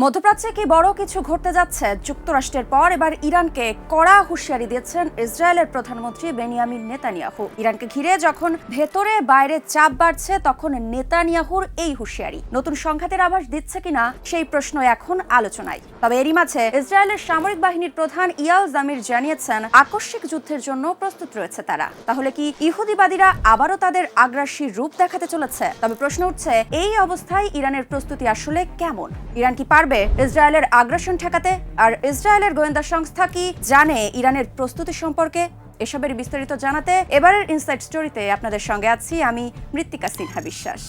মধ্যপ্রাচ্যে কি বড় কিছু ঘটতে যাচ্ছে? যুক্তরাষ্ট্রের পর এবার ইরানকে কড়া হুঁশিয়ারি দিয়েছেন ইসরায়েলের প্রধানমন্ত্রী বেনিয়ামিন নেতানিয়াহু। ইরানকে ঘিরে যখন ভেতরে বাইরে চাপ বাড়ছে, তখন নেতানিয়াহুর এই হুঁশিয়ারি নতুন সংঘাতের আভাস দিচ্ছে কিনা সেই প্রশ্ন এখন আলোচনায়। তবে এরই মাঝে ইসরায়েলের সামরিক বাহিনীর প্রধান ইয়াল জামির জানিয়েছেন, আকস্মিক যুদ্ধের জন্য প্রস্তুত রয়েছে তারা। তাহলে কি ইহুদিবাদীরা আবারও তাদের আগ্রাসী রূপ দেখাতে চলেছে? তবে প্রশ্ন উঠছে, এই অবস্থায় ইরানের প্রস্তুতি আসলে কেমন? ইরান কি ইসরায়েলের আগ্রাসন ঠেকাতে? আর ইসরায়েলের গোয়েন্দা সংস্থা কি জানে ইরানের প্রস্তুতি সম্পর্কে? এসবের বিস্তারিত জানাতে এবারের ইনসাইড স্টোরিতে আপনাদের সঙ্গে আছি আমি মৃত্তিকা সিনহা বিশ্বাস।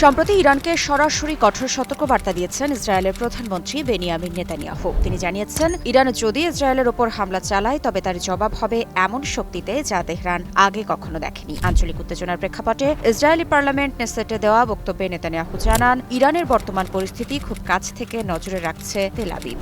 সম্প্রতি ইরানকে সরাসরি কঠোর সতর্কবার্তা দিয়েছেন ইসরায়েলের প্রধানমন্ত্রী বেনিয়ামিন নেতানিয়াহু। তিনি জানিয়েছেন, ইরান যদি ইসরায়েলের ওপর হামলা চালায় তবে তার জবাব হবে এমন শক্তিতে যা তেহরান আগে কখনো দেখেনি। আঞ্চলিক উত্তেজনার প্রেক্ষাপটে ইসরায়েলি পার্লামেন্ট নেসেটে দেওয়া বক্তব্যে নেতানিয়াহু জানান, ইরানের বর্তমান পরিস্থিতি খুব কাছ থেকে নজরে রাখছে তেল আবিব।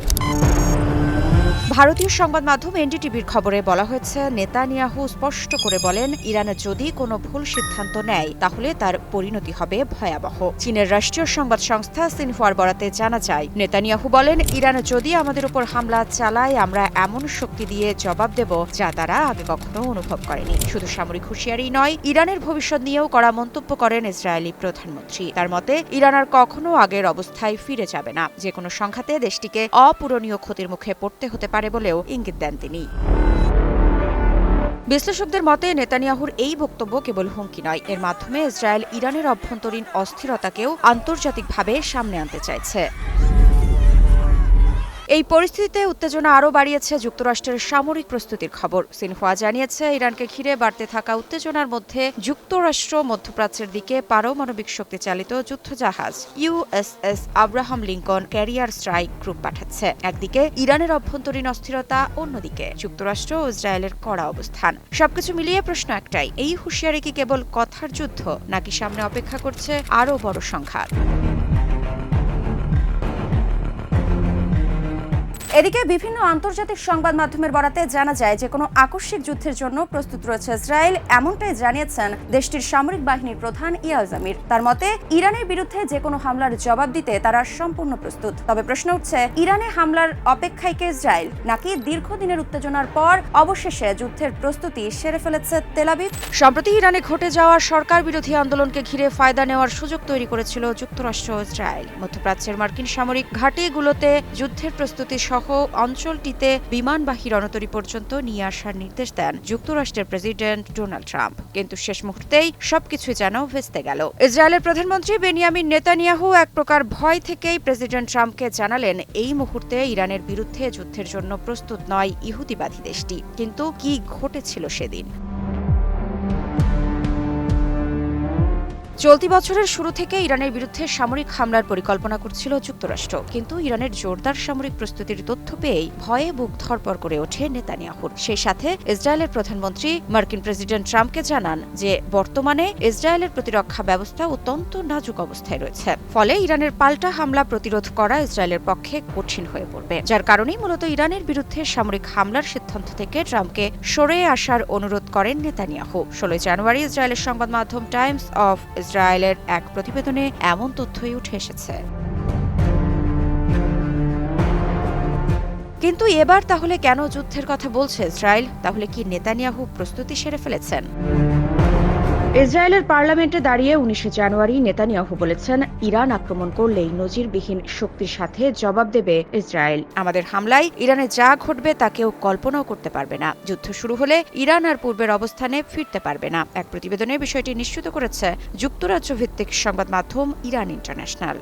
ভারতীয় সংবাদ মাধ্যম এনডিটিভির খবরে বলা হয়েছে, নেতানিয়াহু স্পষ্ট করে বলেন, ইরান যদি কোনো ভুল সিদ্ধান্ত নেয় তাহলে তার পরিণতি হবে ভয়াবহ। চীনের রাষ্ট্রীয় সংবাদ সংস্থা সিনহুয়ার বরাতে জানা যায়, নেতানিয়াহু বলেন, ইরান যদি আমাদের উপর হামলা চালায় আমরা এমন শক্তি দিয়ে জবাব দেব যা তারা আগে কখনো অনুভব করেনি। শুধু সামরিক হুঁশিয়ারি নয়, ইরানের ভবিষ্যৎ নিয়েও কড়া মন্তব্য করেন ইসরায়েলি প্রধানমন্ত্রী। তার মতে, ইরান আর কখনো আগের অবস্থায় ফিরে যাবে না। যে কোনো সংঘাতে দেশটিকে অপূরণীয় ক্ষতির মুখে পড়তে হতে পারে বলেও ইঙ্গিত দেন তিনি। বিশ্লেষকদের মতে, নেতানিয়াহুর এই বক্তব্য কেবল হুমকি নয়, এর মাধ্যমে ইসরায়েল ইরানের অভ্যন্তরীণ অস্থিরতাকেও আন্তর্জাতিকভাবে সামনে আনতে চাইছে। এই পরিস্থিতিতে উত্তেজনা আরও বাড়িয়েছে যুক্তরাষ্ট্রের সামরিক প্রস্তুতির খবর। সিনহুয়া জানিয়েছে, ইরানকে ঘিরে বাড়তে থাকা উত্তেজনার মধ্যে যুক্তরাষ্ট্র মধ্যপ্রাচ্যের দিকে পারমাণবিক শক্তি চালিত যুদ্ধজাহাজ USS Abraham Lincoln career strike group পাঠাচ্ছে। একদিকে ইরানের অভ্যন্তরীণ অস্থিরতা, অন্যদিকে যুক্তরাষ্ট্র ও ইসরায়েলের কড়া অবস্থান। সবকিছু মিলিয়ে প্রশ্ন একটাই, এই হুঁশিয়ারি কি কেবল কথার যুদ্ধ, নাকি সামনে অপেক্ষা করছে আরও বড় সংঘাত? এদিকে বিভিন্ন আন্তর্জাতিক সংবাদ মাধ্যমের বরাতে জানা যায় যে কোনো আকস্মিক যুদ্ধের জন্য প্রস্তুত রয়েছে ইসরায়েল। এমনটাই জানিয়েছেন দেশটির সামরিক বাহিনীর প্রধান ইয়াল জামির। তার মতে, ইরানের বিরুদ্ধে যে কোনো হামলার জবাব দিতে তারা সম্পূর্ণ প্রস্তুত। তবে প্রশ্ন উঠছে, ইরানে হামলার অপেক্ষায় কি ইসরায়েল, নাকি দীর্ঘদিনের উত্তেজনার পর অবশেষে যুদ্ধের প্রস্তুতি সেরে ফেলেছে তেল আবিব? সম্প্রতি ইরানে ঘটে যাওয়া সরকার বিরোধী আন্দোলনকে ঘিরে ফায়দা নেওয়ার সুযোগ তৈরি করেছিল যুক্তরাষ্ট্র ও ইসরায়েল। মধ্যপ্রাচ্যের মার্কিন সামরিক ঘাঁটিগুলোতে যুদ্ধের প্রস্তুতি সহ অঞ্চলটিতে বিমানবাহী রণতরী পর্যন্ত নিয়ে আসার নির্দেশ দেন যুক্তরাষ্ট্রের প্রেসিডেন্ট ডোনাল্ড ট্রাম্প। কিন্তু শেষ মুহূর্তেই সবকিছুই যেন ভেস্তে গেল। ইসরায়েলের প্রধানমন্ত্রী বেনিয়ামিন নেতানিয়াহু এক প্রকার ভয় থেকেই প্রেসিডেন্ট ট্রাম্পকে জানালেন, এই মুহূর্তে ইরানের বিরুদ্ধে যুদ্ধের জন্য প্রস্তুত নয় ইহুদিবাদী দেশটি। কিন্তু কি ঘটেছিল সেদিন? চলতি বছরের শুরু থেকে ইরানের বিরুদ্ধে সামরিক হামলার পরিকল্পনা করছিল যুক্তরাষ্ট্র। কিন্তু ইরানের জোরদার সামরিক প্রস্তুতির তথ্য পেয়েই ভয়ে বুক ধড়ফড় করে ওঠে নেতানিয়াহুর। সেই সাথে ইসরায়েলের প্রধানমন্ত্রী মার্কিন প্রেসিডেন্ট ট্রাম্পকে জানান যে বর্তমানে ইসরায়েলের প্রতিরক্ষা ব্যবস্থা অত্যন্ত নাজুক অবস্থায় রয়েছে। ফলে ইরানের পাল্টা হামলা প্রতিরোধ করা ইসরায়েলের পক্ষে কঠিন হয়ে পড়বে। যার কারণেই মূলত ইরানের বিরুদ্ধে সামরিক হামলার সিদ্ধান্ত থেকে ট্রাম্পকে সরে আসার অনুরোধ করেন নেতানিয়াহু। 16 জানুয়ারি ইসরায়েলের সংবাদ মাধ্যম টাইমস অফ ইসরায়েলের এক প্রতিবেদনে এমন তথ্যই উঠে এসেছে। কিন্তু এবার তাহলে কেন যুদ্ধের কথা বলছে ইসরায়েল? তাহলে কি নেতানিয়াহু প্রস্তুতি সেরে ফেলেছেন? ইসরায়েলের পার্লামেন্টে দাঁড়িয়ে 19 জানুয়ারি নেতানিয়াহু বলেছেন, ইরান আক্রমণ করলেই নজিরবিহীন শক্তির সাথে জবাব দেবে ইসরায়েল। আমাদের হামলায় ইরানে যা ঘটবে তা কেউ কল্পনাও করতে পারবে না। যুদ্ধ শুরু হলে ইরান আর পূর্বের অবস্থানে ফিরতে পারবে না। এক প্রতিবেদনে বিষয়টি নিশ্চিত করেছে যুক্তরাজ্য ভিত্তিক সংবাদ মাধ্যম ইরান ইন্টারন্যাশনাল।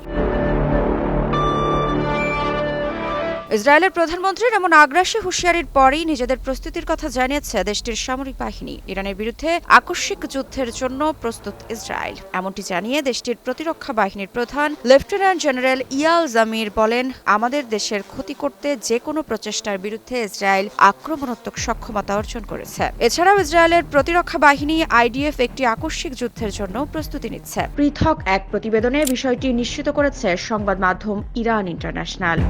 ইসরায়েলের প্রধানমন্ত্রীর এমন আগ্রাসী হুঁশিয়ারির পরই নিজেদের প্রস্তুতির কথা জানিয়েছে দেশটির সামরিক বাহিনী। ইরানের বিরুদ্ধে আকস্মিক যুদ্ধের জন্য প্রস্তুত ইসরায়েল, এমনটি জানিয়ে দেশটির প্রতিরক্ষা বাহিনীর প্রধান লেফটেন্যান্ট জেনারেল ইয়াল জামির বলেন, আমাদের দেশের ক্ষতি করতে যে কোনো প্রচেষ্টার বিরুদ্ধে ইসরায়েল আক্রমণাত্মক সক্ষমতা অর্জন করেছে। এছাড়াও ইসরায়েলের প্রতিরক্ষা বাহিনী আইডিএফ একটি আকস্মিক যুদ্ধের জন্য প্রস্তুতি নিচ্ছে। পৃথক এক প্রতিবেদনে বিষয়টি নিশ্চিত করেছে সংবাদ মাধ্যম ইরান ইন্টারন্যাশনাল।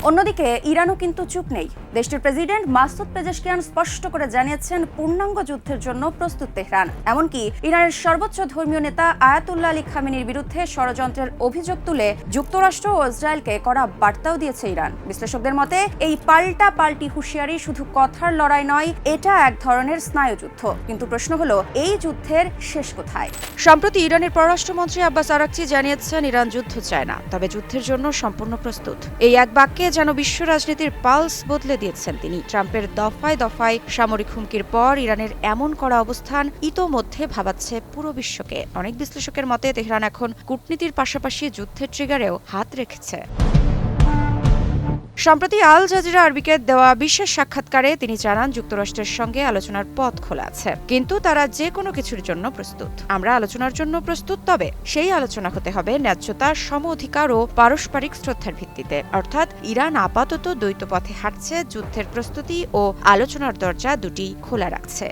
অন্যদিকে ইরানও কিন্তু চুপ নেই। দেশটির প্রেসিডেন্ট মাসুদ পেজেশকিয়ান স্পষ্ট করে জানিয়েছেন, পূর্ণাঙ্গ যুদ্ধের জন্য প্রস্তুত তেহরান। এমনকি ইরানের সর্বোচ্চ ধর্মীয় নেতা আয়াতুল্লাহ আলী খামেনির বিরুদ্ধে ষড়যন্ত্রের অভিযোগ তুলে যুক্তরাষ্ট্র ও ইসরায়েলকে কড়া বার্তাও দিয়েছে ইরান। বিশ্লেষকদের মতে এই পাল্টি হুঁশিয়ারি শুধু কথার লড়াই নয়, এটা এক ধরনের স্নায়ুযুদ্ধ। কিন্তু প্রশ্ন হলো, এই যুদ্ধের শেষ কোথায়? সম্প্রতি ইরানের পররাষ্ট্রমন্ত্রী আব্বাস আরাকচি জানিয়েছেন, ইরান যুদ্ধ চায় না, তবে যুদ্ধের জন্য সম্পূর্ণ প্রস্তুত। এই এক বাক্যে যেন বিশ্ব রাজনীতির পালস বদলে দিয়েছেন তিনি। ট্রাম্পের দফায় দফায় সামরিক হুমকির পর ইরানের এমন কড়া অবস্থান ইতোমধ্যে ভাবাচ্ছে পুরো বিশ্বকে। অনেক বিশ্লেষকের মতে তেহরান এখন কূটনীতির পাশাপাশি যুদ্ধের ট্রিগারেও হাত রেখেছে। সম্প্রতি আল জাজিরা আরবিকে দেওয়া বিশেষ সাক্ষাৎকারে তিনি জানান, যুক্তরাষ্ট্রের সঙ্গে আলোচনার পথ খোলা আছে, কিন্তু তারা যে কোনো কিছুর জন্য প্রস্তুত। আমরা আলোচনার জন্য প্রস্তুত, তবে সেই আলোচনা হতে হবে ন্যায্যতা, সম অধিকার ও পারস্পরিক শ্রদ্ধার ভিত্তিতে। অর্থাৎ ইরান আপাতত দ্বৈত পথে হাঁটছে, যুদ্ধের প্রস্তুতি ও আলোচনার দরজা দুটি খোলা রাখছে।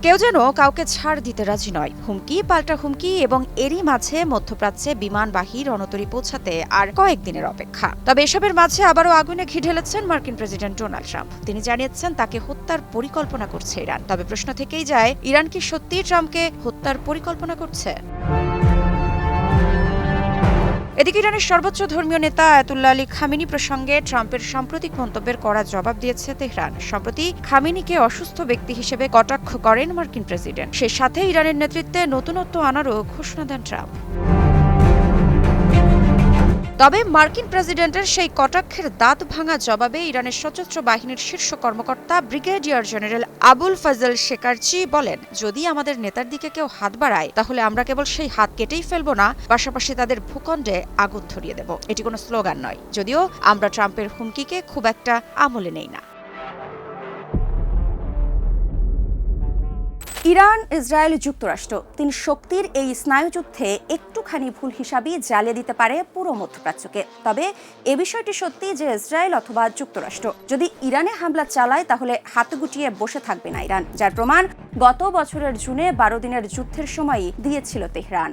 কেউ যেন কাউকে ছাড় দিতে রাজি নয়। হুমকি পাল্টা হুমকি এবং এরই মাঝে মধ্যপ্রাচ্যে বিমানবাহী রণতরী পৌঁছাতে আর কয়েকদিনের অপেক্ষা। তবে এসবের মাঝে আবারও আগুনে ঘি ঢেলেছেন মার্কিন প্রেসিডেন্ট ডোনাল্ড ট্রাম্প। তিনি জানিয়েছেন, তাকে হত্যার পরিকল্পনা করছে ইরান। তবে প্রশ্ন থেকেই যায়, ইরান কি সত্যিই ট্রাম্পকে হত্যার পরিকল্পনা করছে? এদিকে ইরানের সর্বোচ্চ ধর্মীয় নেতা আয়াতুল্লাহ আলী খামেনি প্রসঙ্গে ট্রাম্পের সাম্প্রতিক মন্তব্যের কড়া জবাব দিয়েছে তেহরান। সম্প্রতি খামেনিকে অসুস্থ ব্যক্তি হিসেবে কটাক্ষ করেন মার্কিন প্রেসিডেন্ট। সে সাথে ইরানের নেতৃত্বে নতুনত্ব আনারও ঘোষণা দেন ট্রাম্প। তবে মার্কিন প্রেসিডেন্টের সেই কটাক্ষের দাঁত ভাঙা জবাবে ইরানের সশস্ত্র বাহিনীর শীর্ষ কর্মকর্তা ব্রিগেডিয়ার জেনারেল আবুল ফাজল শেকারচি বলেন, যদি আমাদের নেতার দিকে কেউ হাত বাড়ায়, তাহলে আমরা কেবল সেই হাত কেটেই ফেলবো না, পাশাপাশি তাদের ভূখণ্ডে আগুন ধরিয়ে দেব। এটি কোনো স্লোগান নয়, যদিও আমরা ট্রাম্পের হুমকিকে খুব একটা আমলে নেই না। ইরান, ইসরায়েল, যুক্তরাষ্ট্র তিন শক্তির এই স্নায়ুযুদ্ধে একটুখানি ভুল হিসাবই জ্বালিয়ে দিতে পারে পুরো মধ্যপ্রাচ্যকে। তবে এ বিষয়টি সত্যি যে ইসরায়েল অথবা যুক্তরাষ্ট্র যদি ইরানে হামলা চালায়, তাহলে হাত গুটিয়ে বসে থাকবে না ইরান, যার প্রমাণ গত বছরের জুনে 12 দিনের যুদ্ধের সময়ই দিয়েছিল তেহরান।